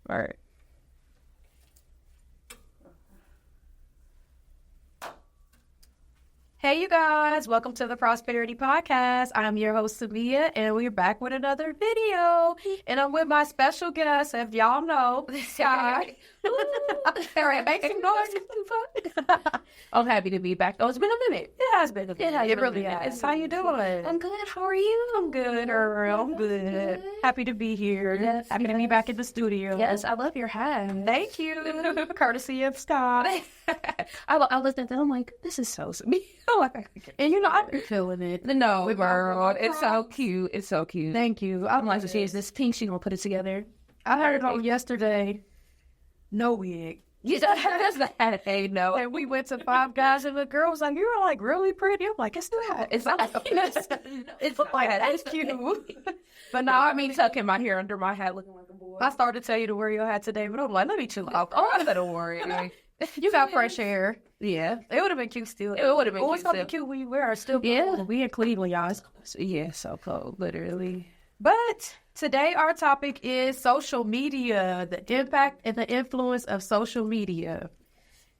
All right. Hey, you guys. Welcome to the Prosperity Podcast. I'm your host, Samia, and we're back with another video. And I'm with my special guest, if y'all know, this guy. Make some noise. I'm happy to be back. Oh, it's been a minute. It has been a minute. Yeah, It really has. How you doing? I'm good. How are you? I'm good, girl. I'm good. Happy to be here. Yes, Happy to be back in the studio. Yes, I love your hat. Thank you. Courtesy of Scott. I listened to it. I'm like, this is so sweet. And you know, I've been feeling it. No, girl. It's so cute. It's so cute. Thank you. I'm like, she is this pink. She gonna put it together. I heard it on yesterday. No wig. You don't have the hat. Hey, no. And we went to Five Guys, and the girl was like, "You're like really pretty." I'm like, "It's not. It's not. It's like that's cute." But now, I mean, tucking my hair under my hat, looking like a boy. I started to tell you to wear your hat today, but I'm like, let me chill out. Oh, don't worry. You got fresh hair. Yeah, it would have been cute still. It would have been. It's gonna be cute when you wear it still. Yeah, cold. We in Cleveland, y'all. Yeah, so cold, literally. But today our topic is social media, the impact and the influence of social media.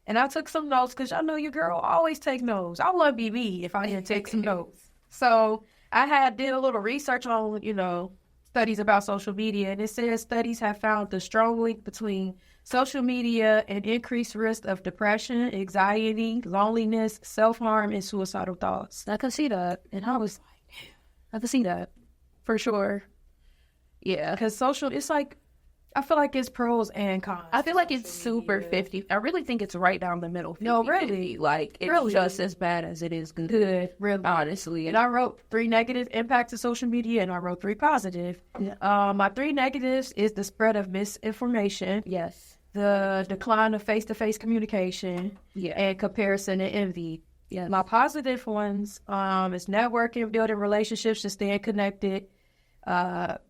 And I took some notes because y'all know your girl always take notes. I wouldn't be me if I didn't take some notes. So I did a little research on, studies about social media, and it says studies have found the strong link between social media and increased risk of depression, anxiety, loneliness, self-harm, and suicidal thoughts. I could see that, and I was like, I could see that for sure. Yeah, because it's like, I feel like it's pros and cons. I feel like it's super 50. I really think it's right down the middle. 50, no, really. Like, it's really just as bad as it is good. Really. Honestly. And I wrote 3 negative impacts of social media, and I wrote 3 positive. Yeah. My 3 negatives is the spread of misinformation. Yes. The decline of face-to-face communication. Yeah. And comparison and envy. Yeah. My positive ones is networking, building relationships, and staying connected.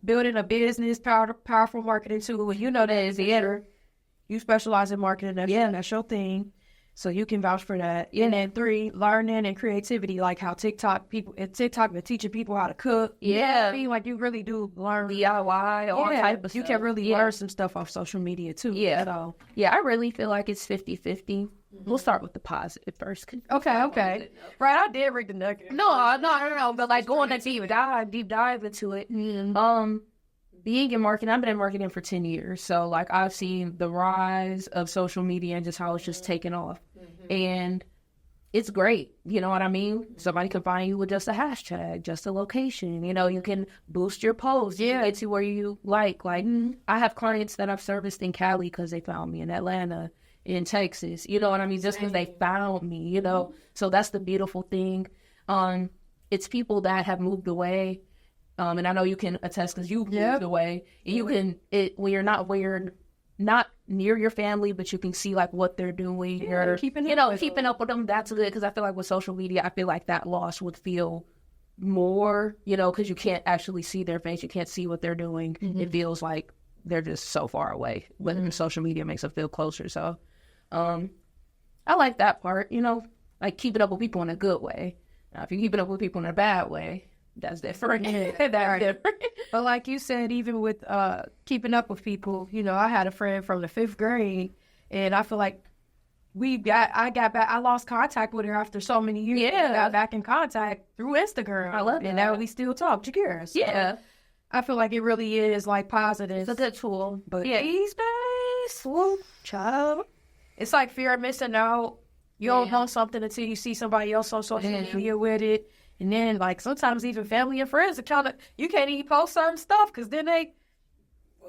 Building a business, powerful marketing tool. You know that is the editor. You specialize in marketing. That's your thing. So you can vouch for that. Yeah. And then 3, learning and creativity, like how TikTok been teaching people how to cook. Yeah. Like you really do learn DIY, all type of stuff. You can really learn some stuff off social media too. Yeah. So. Yeah, I really feel like it's 50-50. We'll start with the positive first. Okay. Right, I did read the nugget. No, but like going a deep dive into it. Being in marketing, I've been in marketing for 10 years. So like I've seen the rise of social media and just how it's just taken off. And it's great. You know what I mean? Somebody can find you with just a hashtag, just a location. You can boost your post. Yeah. Get to where you like. Like I have clients that I've serviced in Cali because they found me, in Atlanta, in Texas. You know what I mean? Just because they found me, So that's the beautiful thing. It's people that have moved away. And I know you can attest because you moved away. You can, when you're not near your family, but you can see like what they're doing. You're keeping up with them. That's good, because I feel like with social media, I feel like that loss would feel more, because you can't actually see their face. You can't see what they're doing. It feels like they're just so far away. But social media makes it feel closer. So I like that part, like keeping up with people in a good way. Now, if you're keeping up with people in a bad way, that's different. That's different. But like you said, even with keeping up with people, I had a friend from the 5th grade, and I feel like I lost contact with her after so many years. Yeah. Got back in contact through Instagram. I love that. And now we still talk. Shakira. So Yeah. I feel like it really is like positive. It's a good tool. But yeah. these days, child, it's like fear of missing out. You don't know something until you see somebody else on social media with it. And then, like, sometimes even family and friends are you can't even post certain stuff because then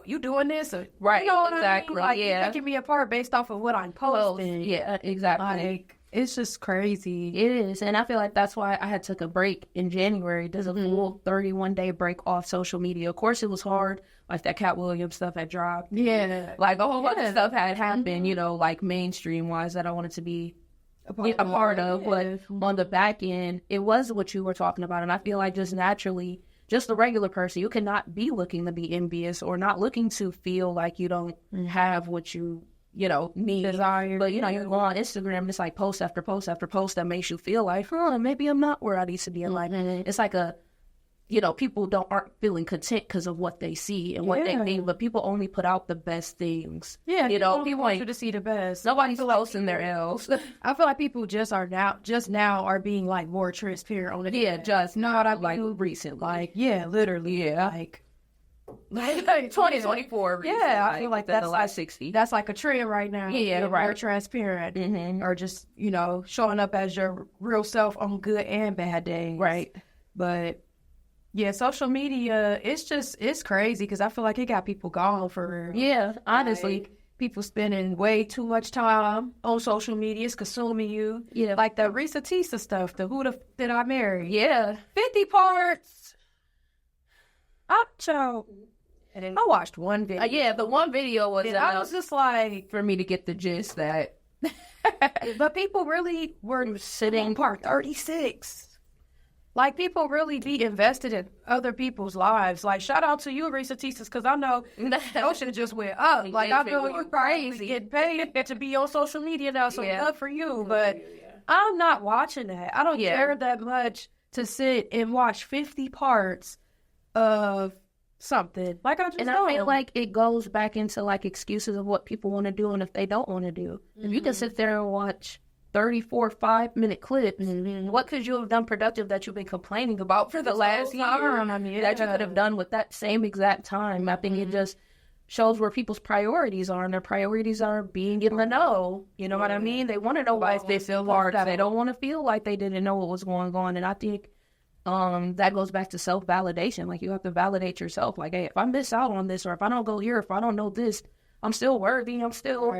you doing this? Or, right, you know what exactly. I mean? Like, you're picking me apart based off of what I'm posting. Yeah, exactly. Like, it's just crazy. It is. And I feel like that's why I had took a break in January. There's a full 31-day break off social media. Of course, it was hard. Like, that Cat Williams stuff had dropped. Yeah. Like, a whole bunch of stuff had happened, like, mainstream-wise that I wanted to be a part of. But on the back end, it was what you were talking about. And I feel like just naturally, just the regular person, you cannot be looking to be envious or not looking to feel like you don't have what you need. Desire. But, you go on Instagram, and it's like post after post after post that makes you feel like, maybe I'm not where I need to be in life. It's like people aren't feeling content because of what they see and what they think, but people only put out the best things. Yeah, people want you to see the best. Nobody's posting their L's. I feel like people just now are being like more transparent on it. Yeah, just not like recently. Like, yeah, literally. Yeah. Like 2024. Yeah, I feel like that's the last 60. That's like a trend right now. Yeah, right. More transparent, or just showing up as your real self on good and bad days. Right. But yeah, social media, it's crazy because I feel like it got people gone for. Yeah, honestly. Like, people spending way too much time on social media. It's consuming you. Yeah. Like the Risa Tisa stuff, the Who the Did I Marry? Yeah. 50 parts. I watched one video. Yeah, the one video was I was just like, for me to get the gist that. But people really were sitting on part 36. Like, people really be invested in other people's lives. Like, shout out to you, Risa Tisas, because I know Ocean just went up. Like, I know you crazy getting paid to be on social media now, so good for you. But I'm not watching that. I don't care that much to sit and watch 50 parts of something. Like, I feel like it goes back into, like, excuses of what people want to do and if they don't want to do. If you can sit there and watch 34 5-minute clips, what could you have done productive that you've been complaining about for the last year that you could have done with that same exact time? I think it just shows where people's priorities are, and their priorities are being in the know. You know what I mean? They want to know why they feel hard. They don't want to feel like they didn't know what was going on. And I think that goes back to self-validation. Like, you have to validate yourself. Like, hey, if I miss out on this, or if I don't go here, if I don't know this, I'm still worthy. I'm still,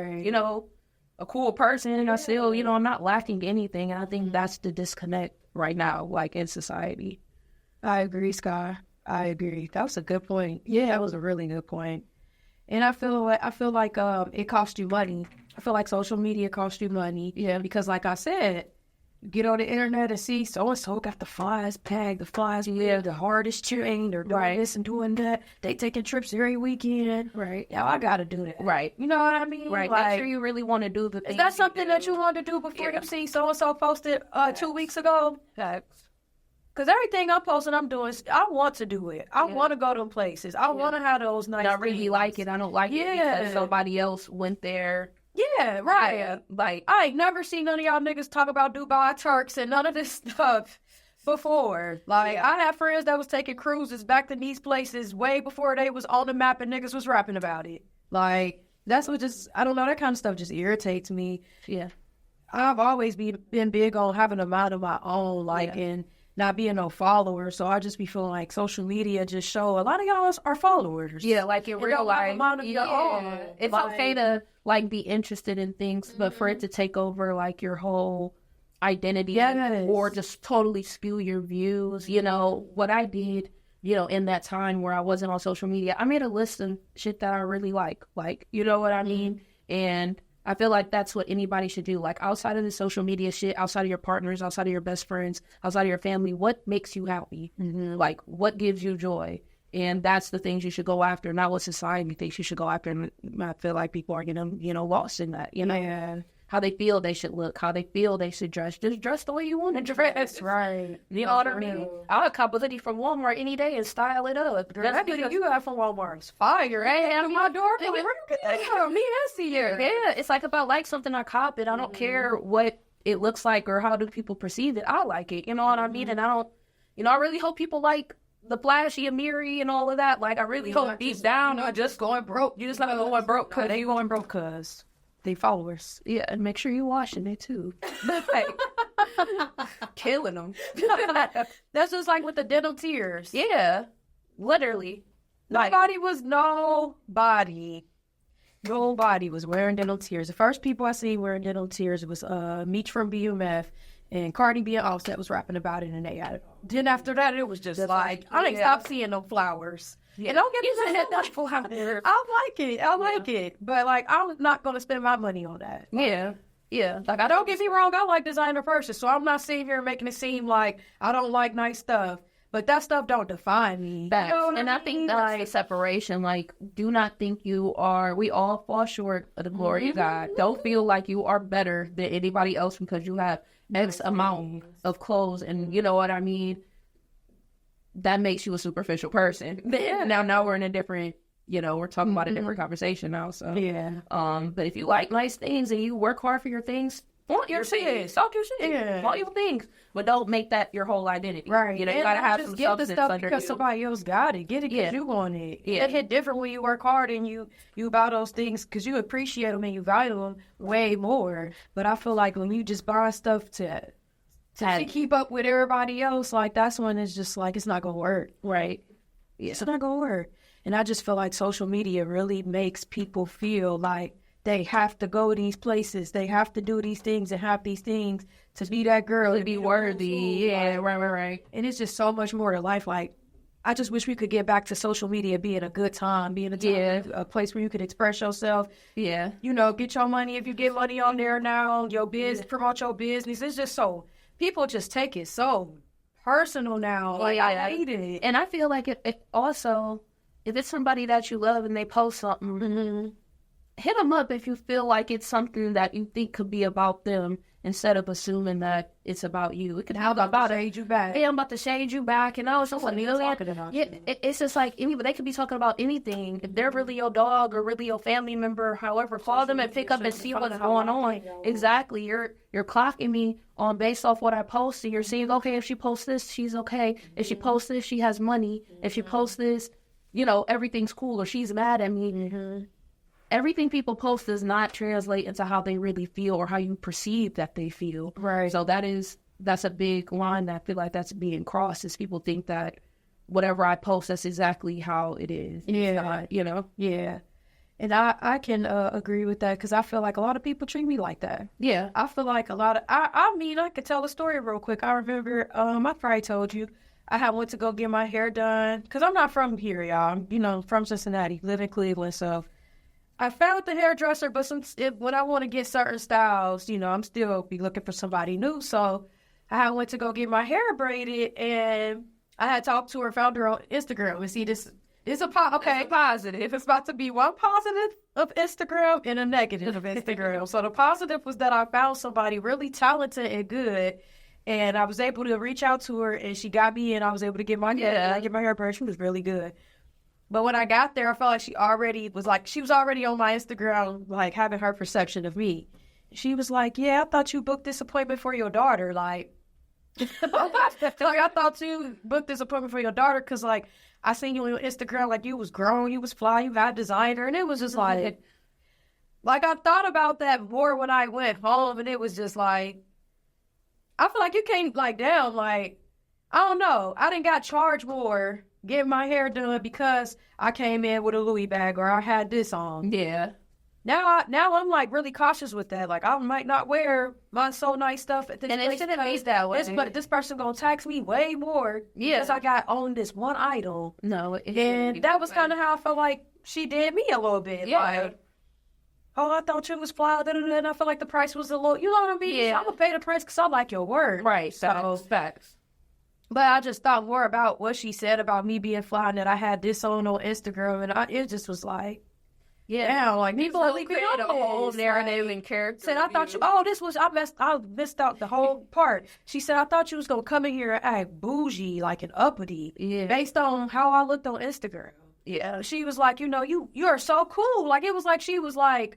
a cool person. I still, I'm not lacking anything. And I think that's the disconnect right now, like, in society. I agree, Sky. I agree. That was a good point. Yeah, that was a really good point. And I feel like it costs you money. I feel like social media costs you money. Yeah. Because, like I said, you get on the internet and see so-and-so got the flies packed, the flies live the hardest chain, they're doing this and doing that. They taking trips every weekend. Right. Yeah, I got to do that. Right. You know what I mean? Right. Like, make sure you really want to do the thing. Is that something that you want to do before you see so-and-so posted 2 weeks ago? Facts. Because everything I'm posting, I'm doing, I want to do it. I want to go to places. I want to have those nice I really like it. I don't like it because somebody else went there. Yeah, right. Yeah, like, I ain't never seen none of y'all niggas talk about Dubai Turks and none of this stuff before. Like, I have friends that was taking cruises back to these places way before they was on the map and niggas was rapping about it. Like, that's what I don't know, that kind of stuff just irritates me. Yeah. I've always been big on having a mind of my own, and not being no follower. So I just be feeling like social media just show a lot of y'all are followers. Yeah, like in real life. It's okay to like be interested in things, but for it to take over like your whole identity or just totally spew your views, what I did, in that time where I wasn't on social media, I made a list of shit that I really like, you know what I mean? And I feel like that's what anybody should do. Like, outside of the social media shit, outside of your partners, outside of your best friends, outside of your family, what makes you happy? Like, what gives you joy? And that's the things you should go after, not what society thinks you should go after. And I feel like people are getting, lost in that, How they feel they should look, how they feel they should dress. Just dress the way you want to dress. Right. You know what I mean? I'll cop a hoodie from Walmart any day and style it up. That hoodie you got from Walmart is fire. Hey, I'm my door. Me, I see here. Yeah, it's like if I like something, I cop it. I don't care what it looks like or how do people perceive it. I like it. You know what I mean? And I don't, I really hope people like the flashy Amiri and all of that. Like, I really hope deep down, just going broke. You just not going broke. Cause they going broke cause they followers. Yeah, and make sure you washing it too. Killing them. That's just like with the dental tears. Yeah, literally. Nobody was wearing dental tears. The first people I seen wearing dental tears was Meech from BMF and Cardi B and Offset was rapping about it, and they had it. Then after that, it was just like I didn't stop seeing no flowers. Yeah. And don't get me that flowers. I like it, but like I'm not gonna spend my money on that. Yeah. Like, I don't get me wrong, I like designer purses, so I'm not sitting here making it seem like I don't like nice stuff. But that stuff don't define me. And I think that's the separation. Like, do not think we all fall short of the glory of God. Don't feel like you are better than anybody else because you have X amount of clothes. And you know what I mean? that makes you a superficial person. Yeah. Now we're in a different, we're talking about a different conversation now. So, Yeah. but if you like nice things and you work hard for your things, flaunt your things, talk your shit, Yeah. flaunt your things, but don't make that your whole identity. Right. You And gotta not have just some get the substance stuff under because you. somebody else got it. Get it because Yeah. you want it. Yeah. It hit different when you work hard and you buy those things because you appreciate them and you value them way more. But I feel like when you just buy stuff to keep up with everybody else, like that's when it's just like it's not gonna work. Right. Yeah. It's not gonna work. And I just feel like social media really makes people feel like they have to go these places, they have to do these things and have these things to be that girl, To be worthy. Yeah. Like, Right. and it's just so much more to life. Like, I just wish we could get back to social media being a good time, being a place where you could express yourself. Yeah. Get your money if you get money on there now. Your business, promote your business. It's just so people just take it so personal now. Like I hate it. And I feel like if it's somebody that you love and they post something, hit them up if you feel like it's something that you think could be about them instead of assuming that it's about you. It could How be about it. shade you back? Hey, I'm about to shade you back, and I was just like, talking about yeah, you. it's just like they could be talking about anything. If they're really your dog or really your family member, however, call them and pick up and see what's going on. Exactly, you're clocking me on based off what I post, and you're seeing, okay, if she posts this, she's okay. If she posts this, she has money. If she posts this, everything's cool, or she's mad at me. Everything people post does not translate into how they really feel or how you perceive that they feel. Right. So that's a big line that I feel like that's being crossed, is people think that whatever I post, that's exactly how it is. Yeah. It's not, Yeah. And I can agree with that because I feel like a lot of people treat me like that. Yeah. I feel like a lot of, I could tell a story real quick. I remember, I probably told you, I had went to go get my hair done because I'm not from here, y'all. I'm, from Cincinnati, live in Cleveland. So I found the hairdresser, but when I want to get certain styles, I'm still be looking for somebody new. So I had went to go get my hair braided and I had talked to her, found her on Instagram and see this. It's a positive. It's about to be one positive of Instagram and a negative of Instagram. So the positive was that I found somebody really talented and good, and I was able to reach out to her, and she got me in. I was able to get my hair braided. She was really good. But when I got there, I felt like she was already on my Instagram, like having her perception of me. She was like, "Yeah, I thought you booked this appointment for your daughter." Like, I thought you booked this appointment for your daughter because, like, I seen you on Instagram, like, you was grown, you was fly, you got designer, and it was just like I thought about that more when I went home, and it was just like, I feel like you can't, like, down, like, I don't know, I didn't got charged more getting my hair done because I came in with a Louis bag or I had this on. Yeah. Now I'm like really cautious with that. Like I might not wear my so nice stuff at this And place it shouldn't be that way. But this person gonna tax me way more because I got on this one item. No, And that was kind of how I felt like she did me a little bit. Yeah. Like, oh, I thought you was fly, and I feel like the price was a little, you know what I mean? Yeah. So I'm gonna pay the price because I like your word. Right. So, Facts. but I just thought more about what she said about me being fly and that I had this on Instagram, and it just was like, yeah, like people really create a whole narrative and character. Said I thought I missed out the whole part. She said I thought you was gonna come in here and act bougie, like an uppity, based on how I looked on Instagram. Yeah. She was like, you are so cool. Like it was like she was like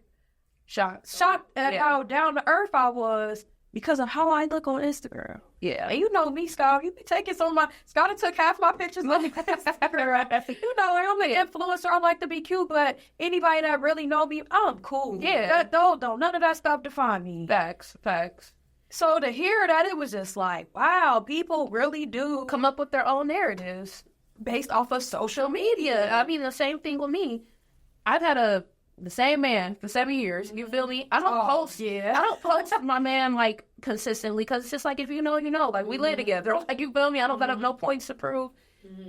shocked at how down to earth I was because of how I look on Instagram. Yeah. And you know me, Scott. You be taking Scotty took half my pictures on Instagram. I'm an influencer. I like to be cute, but anybody that really know me, I'm cool. Yeah. Don't none of that stuff define me. Facts. So to hear that, it was just like, wow, people really do Come up with their own narratives based off of social media. I mean, the same thing with me. I've had the same man for 7 years. You feel me? I don't post. Yeah. I don't post my man like consistently because it's just like if you know, you know. Like we live together. Like you feel me? I don't got no points to prove.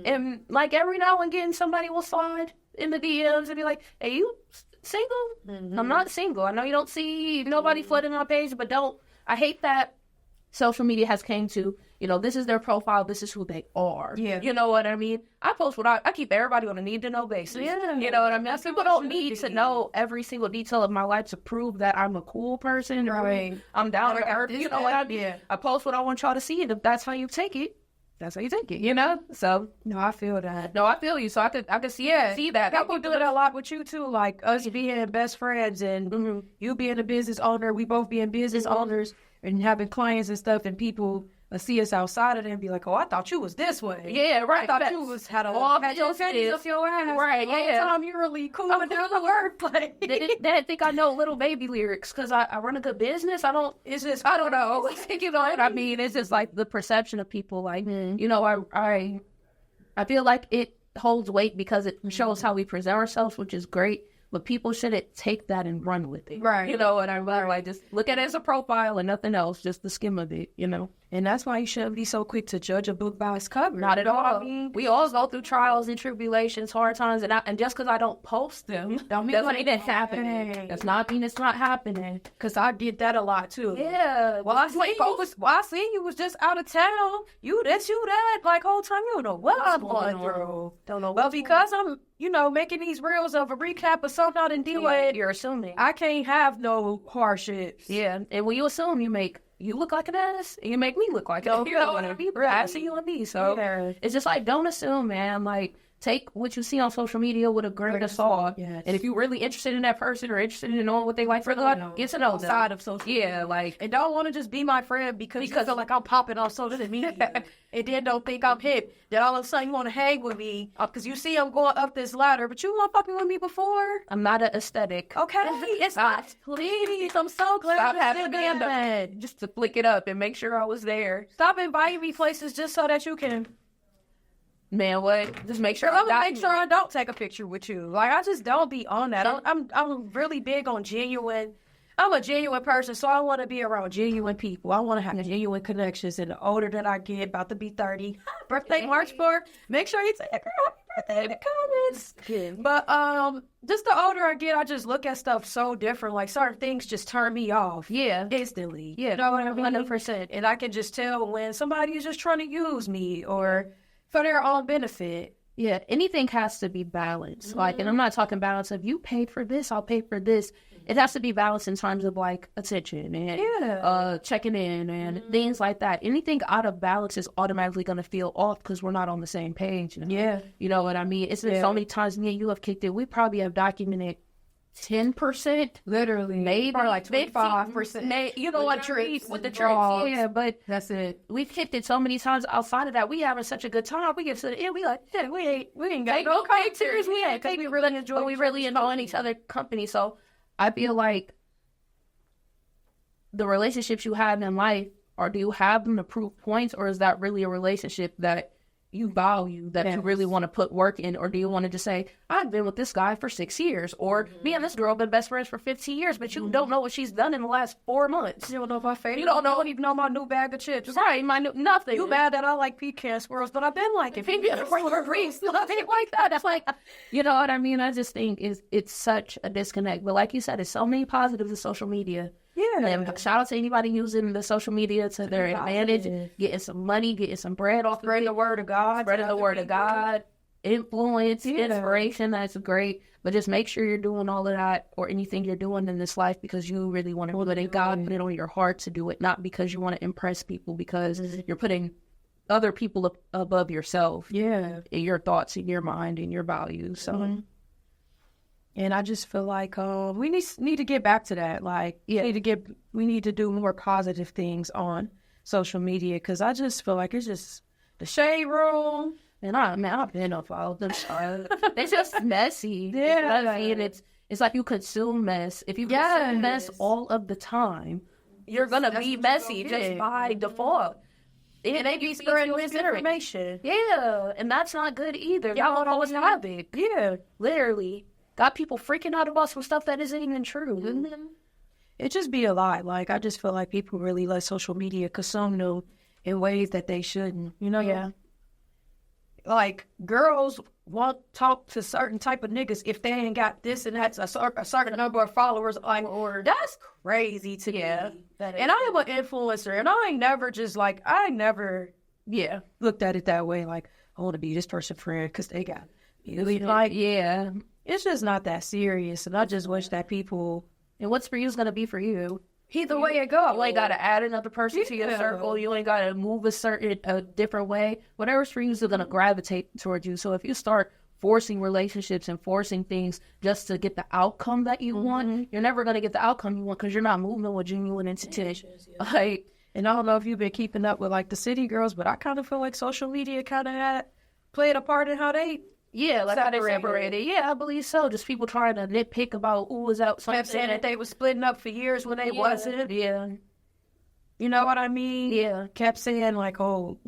And like every now and again, somebody will slide in the DMs and be like, "Hey, you single?" I'm not single. I know you don't see nobody flooding my page, but don't. I hate that social media has came to, this is their profile, this is who they are. Yeah. You know what I mean? I post I keep everybody on a need-to-know basis. Yeah. You know what I mean? People don't need to know every single detail of my life to prove that I'm a cool person. Right. I'm down to earth. You know what I mean? Yeah. I post what I want y'all to see, and if that's how you take it, that's how you take it, you know? So, No, I feel that. no, I feel you. So I could see that. People do it a lot with you too, like us being best friends and you being a business owner, we both being business owners and having clients and stuff, and people see us outside of them and be like, oh, I thought you was this way. Yeah, right. I thought Facts. you was had All your this panties is- up your ass. Right, All yeah. the time you're really cool with the wordplay. They think I know Little Baby lyrics because I run a good business. I don't know. You know what I mean? It's just like the perception of people. Like, you know, I feel like it holds weight because it shows how we present ourselves, which is great. But people shouldn't take that and run with it. Right. You know what I mean? Like, just look at it as a profile and nothing else, just the skim of it, you know? And that's why you shouldn't be so quick to judge a book by its cover. Not at You know what all. I mean? We all go through trials and tribulations, hard times, and just because I don't post them, Don't mean doesn't like mean it's happening. hey. Does not mean it's not happening. Cause I get that a lot too. Yeah. Well, I seen you was just out of town. You this, you that. Like whole time you don't know what I'm going through. Don't know. But because I'm, making these reels of a recap of something I didn't deal with, You're assuming. I can't have no hardships. Yeah, and when you assume, you look like an ass, and you make me look like an ass. You know what I mean? I see you and me. So Yeah. it's just like, don't assume, man. Like, take what you see on social media with a grain of salt. Yes. And if you're really interested in that person or interested in knowing what they like for life, get to know them. Outside of social Yeah, like, And don't want to just be my friend because you feel like I'm popping on social media. And then don't think I'm hip. Then all of a sudden you want to hang with me because you see I'm going up this ladder, but you weren't fucking with me before. I'm not an aesthetic. Okay, it's not. Please, I'm so glad Stop you having said me end up that. just to flick it up and make sure I was there. Stop inviting me places just so that you can. Man, what? Just make sure I'm gonna make sure I don't take a picture with you. Like I just don't be on that. Don't- I'm really big on genuine. I'm a genuine person, so I want to be around genuine people. I want to have genuine connections. And the older that I get, about to be 30, birthday March 4th, make sure you say girl, happy birthday in the comments. But just the older I get, I just look at stuff so different. Like certain things just turn me off. Yeah. Instantly. Yeah, You know what I mean? 100%. And I can just tell when somebody is just trying to use me or for their own benefit. Yeah, anything has to be balanced. Like, and I'm not talking balance of you paid for this, I'll pay for this. It has to be balanced in terms of like attention and checking in and things like that. Anything out of balance is automatically going to feel off because we're not on the same page. Yeah. You know what I mean? It's been so many times me and you have kicked it. We probably have documented 10%, Literally. maybe Or like 15%. 25%. You know what, treats with the treats. Draws. Yeah, but That's it. we've kicked it so many times outside of that. We having such a good time. We get to the end, we like, yeah, we ain't got no pictures. We ain't, because we really enjoy each other company. So I feel like the relationships you have in life, or do you have them to prove points, or is that really a relationship that you value, that you really want to put work in, or do you want to just say, I've been with this guy for 6 years, or me and this girl been best friends for 15 years, but you don't know what she's done in the last 4 months. You don't know my favorite. You don't know- even know my new bag of chips. Right, nothing. You mad that I like pecan swirls, but I've been liking pecan swirls. Nothing like that. That's like, you know what I mean? I just think it's such a disconnect. But like you said, there's so many positives of social media. Yeah. And shout out to anybody using the social media to their advantage, getting some money, getting some bread off of Spreading it, the word of God. spreading the word of God, influence, inspiration. That's great. But just make sure you're doing all of that or anything you're doing in this life because you really want to do it, and God put it on your heart to do it, not because you want to impress people, because you're putting other people above yourself, Yeah. in your thoughts, in your mind, in your values. So. And I just feel like we need to get back to that. Like, we need to do more positive things on social media because I just feel like it's just the shade room. And I've been up all them shows. It's just messy. Yeah. I mean, it's like you consume mess. If you consume mess all of the time, you're gonna be messy just by default. And they be spreading misinformation. Yeah, and that's not good either. Y'all don't always have it. Yeah. Literally. Got people freaking out about some stuff that isn't even true. It just be a lot. Like, I just feel like people really let social media consume them in ways that they shouldn't. You know? Yeah. Like, girls won't talk to certain type of niggas if they ain't got this and that's a certain number of followers. Like, that's crazy to me. And I am an influencer, and I ain't never looked at it that way. Like, I want to be this person's friend because they got like, it's just not that serious. And I just wish that people. And what's for you is going to be for you. Either way it goes. You ain't got to add another person to your Yeah. circle. You ain't got to move a different way. Whatever's for you is going to gravitate towards you. So if you start forcing relationships and forcing things just to get the outcome that you want, you're never going to get the outcome you want because you're not moving with genuine intention. Like, And I don't know if you've been keeping up with like the city girls, but I kind of feel like social media kind of had played a part in how they yeah, like how they separated. separated. Yeah, I believe so. Just people trying to nitpick about who was out. kept saying that they was splitting up for years when they wasn't. Yeah, You know what I mean? yeah. Kept saying like, oh,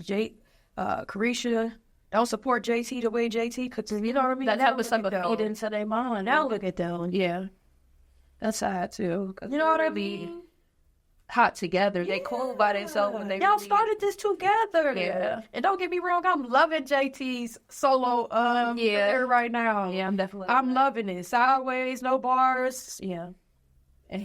Carisha don't support JT the way JT could. You know what I mean? That was Now something look at feed them. into their mind. Now look at them. Yeah, that's sad too. 'Cause You know what I they really mean? hot together. They cool by themselves when they Y'all really- started this together. Yeah. And don't get me wrong, I'm loving JT's solo career right now. Yeah, I'm definitely. I'm loving it. Sideways, no bars. Yeah.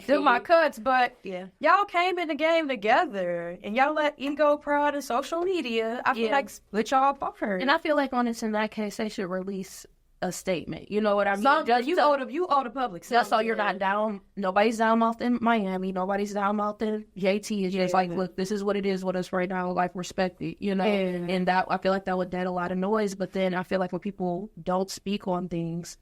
Do my cuts, but Yeah. y'all came in the game together and y'all let ego, pride, and social media, I feel Yeah. like split y'all apart. And I feel like on this, in that case, they should release a statement. You know what I mean? You owe the public. Just so something. you're not down. Nobody's down mouth in Miami. Nobody's down mouth in JT. It's just like, Yeah. look, this is what it is with us right now. Like, respect it, you know? Yeah. And that, I feel like that would dead a lot of noise. But then I feel like when people don't speak on things,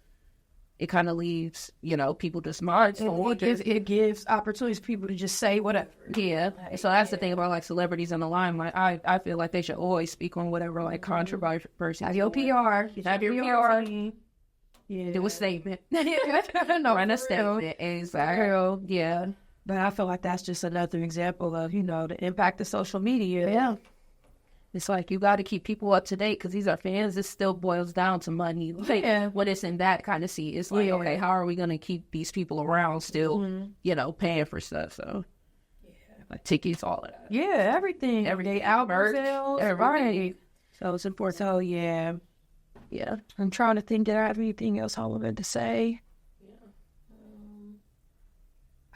it kind of leaves, you know, people just minds. It gives opportunities for people to just say whatever. Yeah. So that's the thing about like celebrities in the limelight. I feel like they should always speak on whatever like controversy. Have your PR. Have your PR. Yeah. Do a statement. no, Run a for real. statement. Exactly. Yeah. But I feel like that's just another example of, you know, the impact of social media. Yeah. It's like you got to keep people up to date because these are fans. It still boils down to money. Like, Yeah. when it's in that kind of seat, it's like, Yeah. okay, how are we going to keep these people around still, you know, paying for stuff? So, like tickets, all of that. Yeah, everything. Everyday album merch, sales. everything. Right. So it's important. So, yeah. Yeah. I'm trying to think, did I have anything else I wanted to say?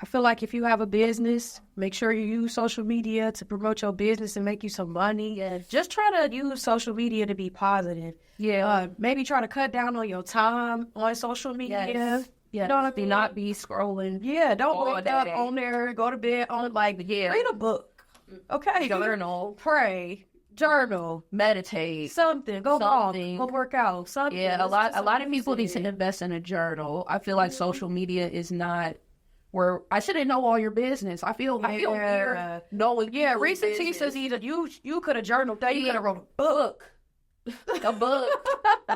I feel like if you have a business, make sure you use social media to promote your business and make you some money. Yeah. Just try to use social media to be positive. Yeah. Maybe try to cut down on your time on social media. Yes. You know what I Do mean? not be scrolling. Yeah, don't All wake up day. on there, go to bed on Yeah. read a book. Okay. Journal. Pray. Journal. Meditate. Something. Go Something. walk. Go work out. Something. Yeah, a Let's do lot of people need to something. invest in a journal. I feel like social media is not where I shouldn't know all your business. I feel Yeah. weird knowing. Yeah, people's recent business. says either you could have journaled that, you Yeah. could have wrote a book. A book.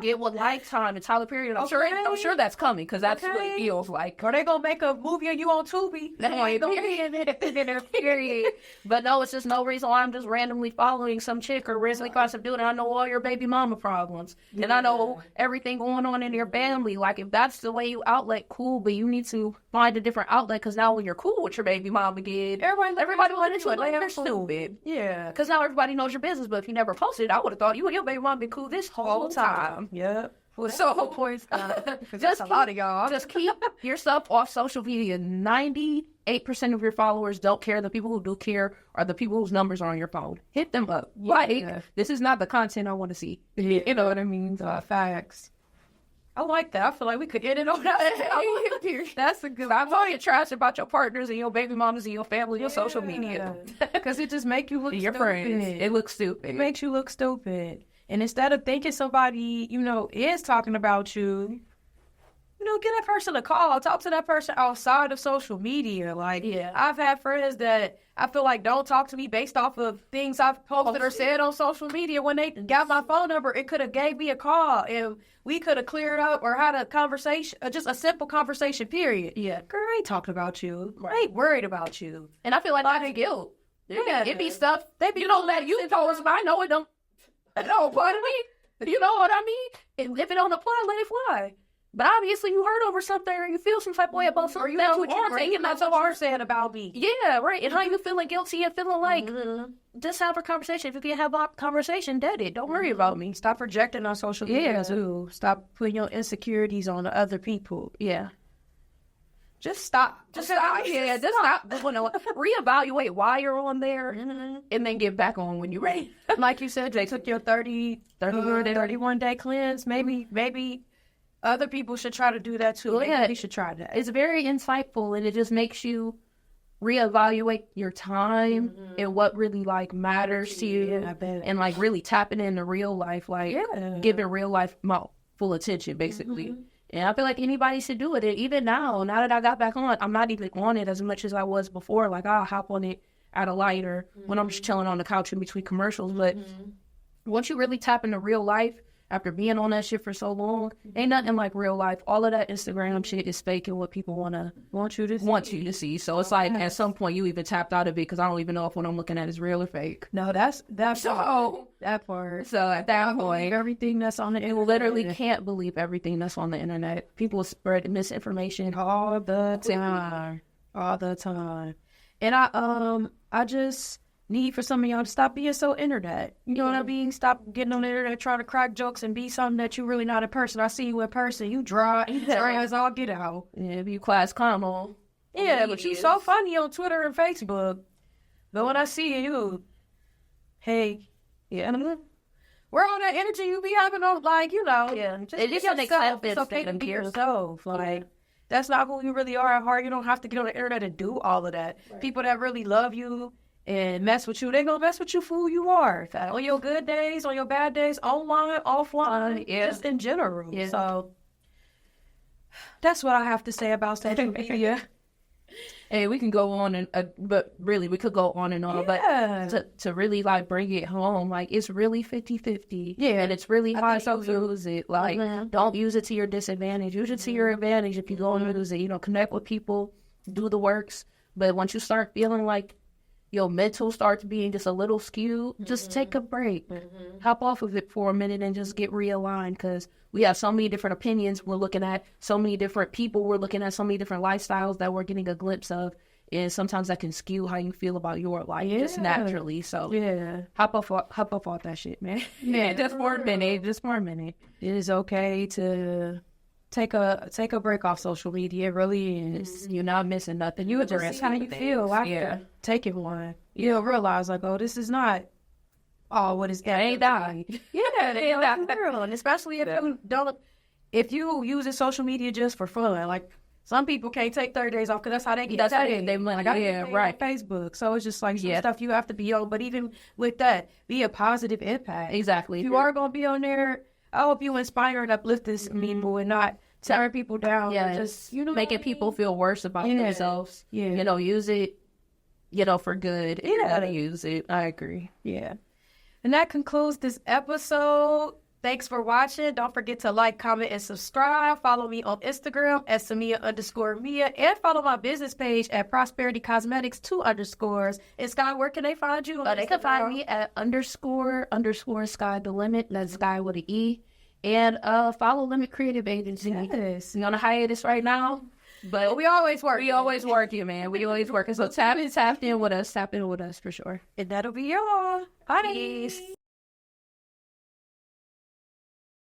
Get one Lifetime and Tyler Perry. I'm Okay. sure that's coming because that's what it Okay. feels like. Or they gonna make a movie of you on Tubi. Period. But no, it's just no reason why I'm just randomly following some chick or randomly following some dude. And I know all your baby mama problems, and I know everything going on in your family. Like if that's the way you outlet, cool. But you need to find a different outlet because now when you're cool with your baby mama again, everybody wants to like they're stupid. Yeah. Because now everybody knows your business. But if you never posted, I would have thought you and your baby mama been cool this whole time. Yep. So That's a lot of y'all. just keep yourself off social media. 98% of your followers don't care. The people who do care are the people whose numbers are on your phone. Hit them up. Like, this is not the content I want to see. You know what I mean? Facts. I like that. I feel like we could end it on that. That's a good. I'm talking trash about your partners and your baby mamas and your family, your social media. Because it just make you look Your stupid. friends. It looks stupid. It makes you look stupid. And instead of thinking somebody, you know, is talking about you, you know, give that person a call. Talk to that person outside of social media. Like, Yeah. I've had friends that I feel like don't talk to me based off of things I've posted or said on social media. When they got my phone number, it could have gave me a call and we could have cleared up or had a conversation, just a simple conversation, period. Yeah. Girl, I ain't talking about you. Right. I ain't worried about you. And I feel like that's guilt. Yeah. It be stuff They be you don't let you post, but I know it don't. No, but I mean, you know what I mean? And if it don't apply, let it fly. But obviously, you hurt over something or you feel some type of way about something. That's what you're saying. That's what what you're saying about me. Yeah, right. And how you feeling guilty and feeling like, just have a conversation. If you can have a conversation, dead it. Don't worry about me. Stop projecting on social media Yeah. too. Stop putting your insecurities on the other people. Yeah. Just stop. Just stop. Yeah, just stop. Reevaluate why you're on there and then get back on when you're ready. Like you said, they took your 31 day cleanse. Maybe other people should try to do that too. Well, Maybe yeah. we should try that. It's very insightful and it just makes you reevaluate your time and what really like matters to you, I bet. and like really tapping into real life, like giving real life full attention, basically. And I feel like anybody should do it. And even now that I got back on, I'm not even on it as much as I was before. Like, I'll hop on it at a light or when I'm just chilling on the couch in between commercials. But once you really tap into real life, after being on that shit for so long, ain't nothing like real life. All of that Instagram shit is fake and what people want you to see. So it's like at some point you even tapped out of it because I don't even know if what I'm looking at is real or fake. No, that's So that part. So at that point, Everything that's on the you literally can't believe everything that's on the internet. People spread misinformation all the time. All the time. And I just need for some of y'all to stop being so internet. You know what I mean? Stop getting on the internet trying to crack jokes and be something that you really not in person. I see you in person. You dry as all get out. Yeah, you class clown. Yeah, but you so funny on Twitter and Facebook. But when I see you, hey, yeah, where all that energy you be having on, like, you know, just It be just yourself. makes sense It's okay to instead be of yourself. Like, that's not who you really are at heart. You don't have to get on the internet and do all of that. Right. People that really love you and mess with you, they gonna mess with you for who you are. On your good days, on your bad days, online, offline, just in general. Yeah. So that's what I have to say about social media. Hey, we can go on and, but really, we could go on and on. Yeah. But to really like bring it home, like it's really 50-50. Yeah. And it's really hard think to use it. Like, don't use it to your disadvantage. Use it to your advantage if you go and use it. You know, connect with people, do the works. But once you start feeling like your mental starts being just a little skewed, just take a break. Hop off of it for a minute and just get realigned, because we have so many different opinions. We're looking at so many different people. We're looking at so many different lifestyles that we're getting a glimpse of. And sometimes that can skew how you feel about your life just naturally. So hop off all that shit, man. Yeah, just for a minute. It is okay to take a break off social media. It really is. You're not missing nothing. You address how you feel after taking one. You'll realize, like, oh, this is not all what is. Ain't that? Yeah, they ain't that. And especially if you using social media just for fun. Like, some people can't take 30 days off because that's how they get. That's how paid. they Like, I get paid on Facebook. So it's just like some stuff you have to be on. But even with that, be a positive impact. Exactly. If you are going to be on there, I hope you inspire and uplift this people and not tearing people down. Yeah, just, you know, making people feel worse about themselves. Yeah. You know, use it, you know, for good. You gotta use it. I agree. Yeah. And that concludes this episode. Thanks for watching. Don't forget to like, comment, and subscribe. Follow me on Instagram at Samia_Mia, and follow my business page at Prosperity Cosmetics 2_. And Sky, where can they find you? They can find me at __ Sky the Limit. That's Sky with an E. And follow Limit Creative Agency. Yes. We're on a hiatus right now, but we always work. We always working, man. We always working. So tap in with us for sure. And that'll be y'all. Bye. Peace.